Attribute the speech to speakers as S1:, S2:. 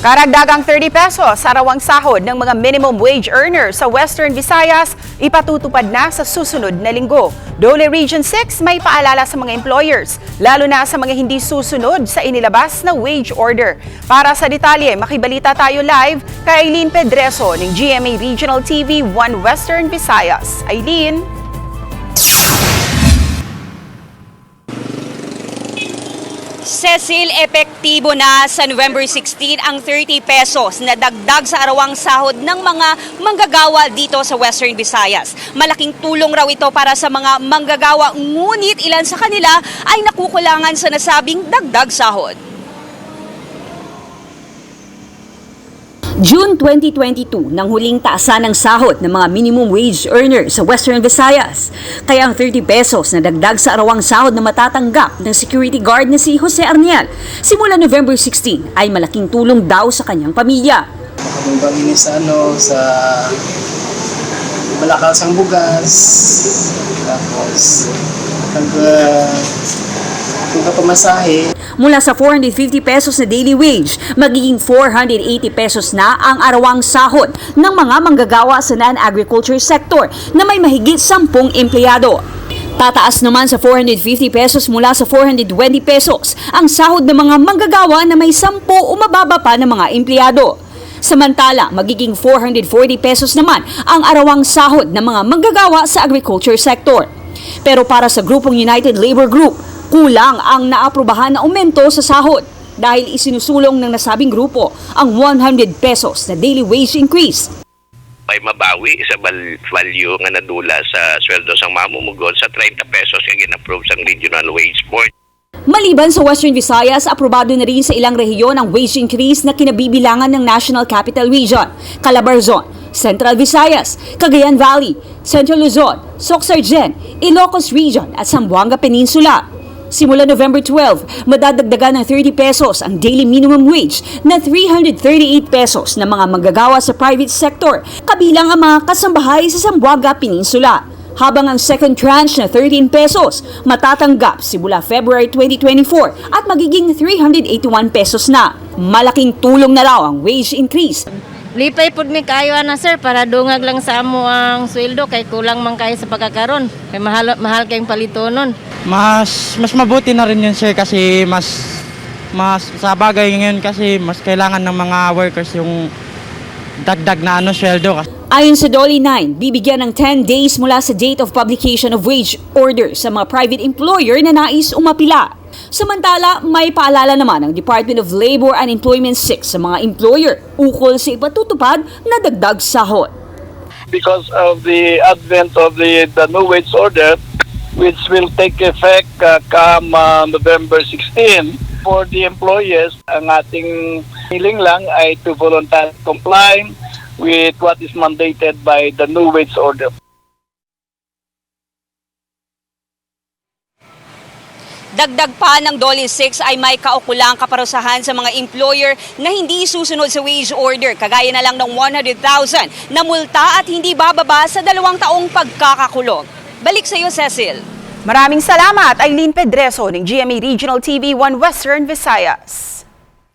S1: Karagdagang 30 pesos sarawang sahod ng mga minimum wage earner sa Western Visayas ipatutupad na sa susunod na linggo. Dole Region 6 may paalala sa mga employers, lalo na sa mga hindi susunod sa inilabas na wage order. Para sa detalye, makibalita tayo live kay Aileen Pedreso ng GMA Regional TV 1 Western Visayas. Aileen?
S2: Cecil, epektibo na sa November 16 ang 30 pesos na dagdag sa arawang sahod ng mga manggagawa dito sa Western Visayas. Malaking tulong raw ito para sa mga manggagawa, ngunit ilan sa kanila ay nakukulangan sa nasabing dagdag sahod. June 2022 nang huling taasan ng sahod ng mga minimum wage earners sa Western Visayas. Kaya ang 30 pesos na dagdag sa arawang sahod na matatanggap ng security guard na si Jose Arniel simula November 16 ay malaking tulong daw sa kanyang pamilya.
S3: Makabang kami sa malakasang bugas, tapos pamasahe.
S2: Mula sa 450 pesos na daily wage, magiging 480 pesos na ang arawang sahod ng mga manggagawa sa non-agriculture sector na may mahigit 10 empleyado. Tataas naman sa 450 pesos mula sa 420 pesos ang sahod ng mga manggagawa na may 10 o mababa pa ng mga empleyado. Samantala, magiging 440 pesos naman ang arawang sahod ng mga manggagawa sa agriculture sector. Pero para sa grupong United Labor Group, kulang ang naaprubahan na aumento sa sahod dahil isinusulong ng nasabing grupo ang 100 pesos na daily wage increase.
S4: May mabawi sa value nga nadula sa sweldo sang mamumugon sa 30 pesos nga gin-approve sang Regional Wage Board.
S2: Maliban sa Western Visayas, aprobado na rin sa ilang rehiyon ang wage increase na kinabibilangan ng National Capital Region, Calabarzon, Central Visayas, Cagayan Valley, Central Luzon, Soc-Sargen, Ilocos Region at Zamboanga Peninsula. Simula November 12, madadagdagan ng 30 pesos ang daily minimum wage na 338 pesos na mga manggagawa sa private sector, kabilang ang mga kasambahay sa Zamboanga Peninsula. Habang ang second tranche na 13 pesos matatanggap simula February 2024 at magiging 381 pesos na. Malaking tulong na raw ang wage increase.
S5: Lipay pud mi kayo ana sir para dungag lang sa amo ang sweldo kay kulang man kayo sa pagkakaron. Kay mahal kayong palitonon.
S6: Mas mabuti na rin yun sir kasi mas sa bagay ngayon kasi mas kailangan ng mga workers yung dagdag na sweldo.
S2: Ayon sa DOLE 9, bibigyan ng 10 days mula sa date of publication of wage order sa mga private employer na nais umapila. Samantala, may paalala naman ang Department of Labor and Employment 6 sa mga employer ukol sa ipatutupad na dagdag sahod.
S7: Because of the advent of the new wage order, which will take effect come November 16. For the employers, ang ating feeling lang ay to voluntarily comply with what is mandated by the new wage order.
S2: Dagdag pa ng DOLE 6 ay may kaukulang kaparusahan sa mga employer na hindi susunod sa wage order, kagaya na lang ng 100,000 na multa at hindi bababa sa 2 taong pagkakakulong. Balik sa iyo, Cecil.
S1: Maraming salamat, Aileen Pedreso ng GMA Regional TV 1 Western Visayas.